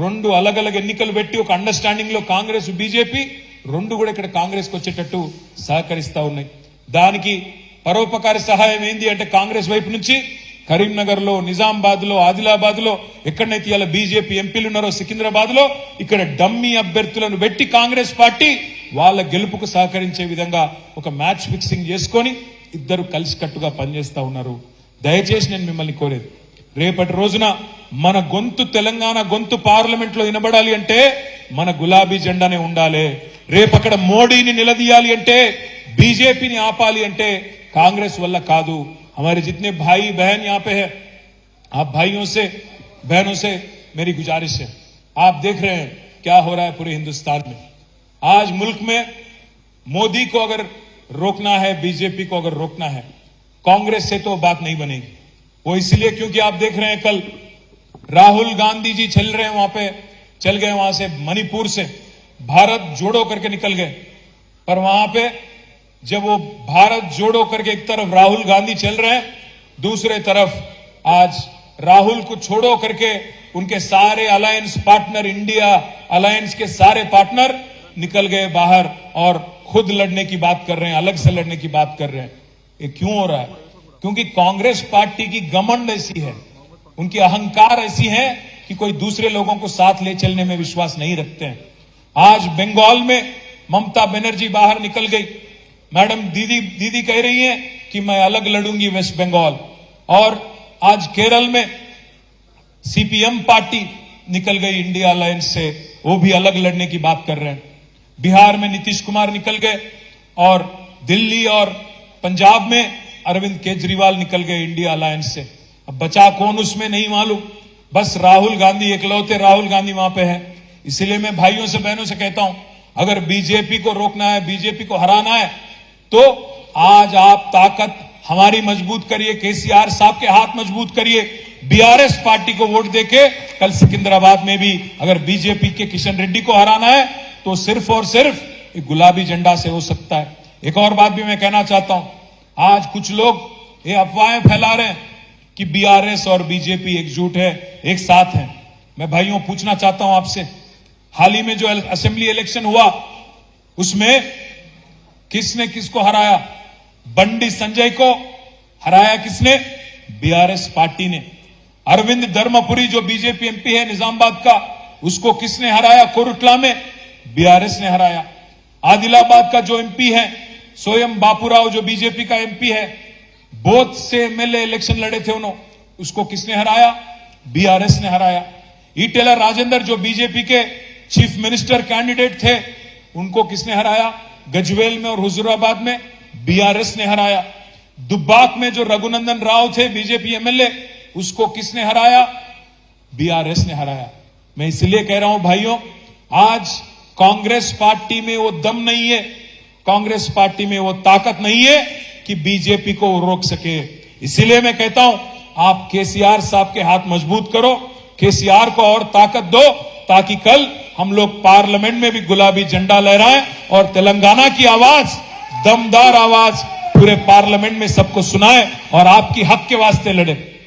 రెండు అలగలగ ఎన్నికలు పెట్టి ఒక అండర్స్టాండింగ్ లో కాంగ్రెస్ బీజేపీ రెండు కూడా ఇక్కడ కాంగ్రెస్ కు వచ్చేటట్టు సహకరిస్తా ఉన్నాయి. దానికి పరోపకార సహాయం ఏంది అంటే కాంగ్రెస్ వైపు నుంచి కరీంనగర్ లో, నిజామాబాద్ లో, ఆదిలాబాద్ లో, ఎక్కడైతే ఇలా బీజేపీ ఎంపీలు ఉన్నారో సికింద్రాబాద్ లో ఇక్కడ డమ్మీ అభ్యర్థులను పెట్టి కాంగ్రెస్ పార్టీ వాళ్ళ గెలుపుకు సహకరించే విధంగా ఒక మ్యాచ్ ఫిక్సింగ్ చేసుకొని ఇద్దరు కలిసికట్టుగా పనిచేస్తా ఉన్నారు. దయచేసి నేను మిమ్మల్ని కోరేది, రేపటి రోజున మన గొంతు తెలంగాణ గొంతు పార్లమెంట్ లో వినబడాలి అంటే మన గులాబీ జెండానే ఉండాలి. రేపక్కడ మోడీని నిలదీయాలి అంటే, బీజేపీని ఆపాలి అంటే कांग्रेस वल्ला कादू. हमारे जितने भाई बहन यहाँ पे है, आप भाइयों से बहनों से मेरी गुजारिश है, आप देख रहे हैं क्या हो रहा है पूरे हिंदुस्तान में. आज मुल्क में मोदी को अगर रोकना है, बीजेपी को अगर रोकना है, कांग्रेस से तो बात नहीं बनेगी. वो इसलिए क्योंकि आप देख रहे हैं कल राहुल गांधी जी चल रहे हैं, वहां पे चल गए, वहां से मणिपुर से भारत जोड़ो करके निकल गए. पर वहां पे जब वो भारत जोड़ो करके एक तरफ राहुल गांधी चल रहे हैं, दूसरे तरफ आज राहुल को छोड़ो करके उनके सारे अलायंस पार्टनर, इंडिया अलायंस के सारे पार्टनर निकल गए बाहर और खुद लड़ने की बात कर रहे हैं, अलग से लड़ने की बात कर रहे हैं. ये क्यों हो रहा है? क्योंकि कांग्रेस पार्टी की घमंड ऐसी है, उनकी अहंकार ऐसी है कि कोई दूसरे लोगों को साथ ले चलने में विश्वास नहीं रखते हैं. आज बंगाल में ममता बनर्जी बाहर निकल गई. मैडम दीदी कह रही हैं कि मैं अलग लड़ूंगी वेस्ट बंगाल. और आज केरल में सीपीएम पार्टी निकल गई इंडिया अलायंस से, वो भी अलग लड़ने की बात कर रहे हैं. बिहार में नीतीश कुमार निकल गए और दिल्ली और पंजाब में अरविंद केजरीवाल निकल गए इंडिया अलायंस से. अब बचा कौन उसमें नहीं मालूम, बस राहुल गांधी, इकलौते राहुल गांधी वहां पे है. इसलिए मैं भाइयों से बहनों से कहता हूं, अगर बीजेपी को रोकना है, बीजेपी को हराना है, तो आज आप ताकत हमारी मजबूत करिए, केसीआर साहब के हाथ मजबूत करिए. बीआरएस पार्टी को वोट देके कल सिकंदराबाद में भी अगर बीजेपी के किशन रेड्डी को हराना है तो सिर्फ और सिर्फ गुलाबी झंडा से हो सकता है. एक और बात भी मैं कहना चाहता हूं, आज कुछ लोग ये अफवाहें फैला रहे हैं कि बीआरएस और बीजेपी एकजुट है, एक साथ है. मैं भाइयों पूछना चाहता हूं आपसे, हाल ही में जो असेंबली इलेक्शन हुआ उसमें किसने किसको हराया? बंडी संजय को हराया किसने? बीआरएस पार्टी ने. अरविंद धर्मपुरी जो बीजेपी एमपी है निजामाबाद का, उसको किसने हराया? कोरुटला में बीआरएस ने हराया. आदिलाबाद का जो एमपी है स्वयं बापूराव जो बीजेपी का एमपी है, बोध से एमएलए इलेक्शन लड़े थे उन्होंने, उसको किसने हराया? बीआरएस ने हराया. ईटेला राजेंद्र जो बीजेपी के चीफ मिनिस्टर कैंडिडेट थे, उनको किसने हराया? गजवेल में और हुजूराबाद में बीआरएस ने हराया. दुब्बाक में जो रघुनंदन राव थे बीजेपी एमएलए, उसको किसने हराया? बीआरएस ने हराया. मैं इसलिए कह रहा हूं भाइयों, आज कांग्रेस पार्टी में वो दम नहीं है, कांग्रेस पार्टी में वो ताकत नहीं है कि बीजेपी को रोक सके. इसीलिए मैं कहता हूं, आप केसीआर साहब के हाथ मजबूत करो, केसीआर को और ताकत दो, ताकि कल हम लोग पार्लियामेंट में भी गुलाबी झंडा लहराएं और तेलंगाना की आवाज, दमदार आवाज पूरे पार्लियामेंट में सबको सुनाएं और आपकी हक के वास्ते लड़े.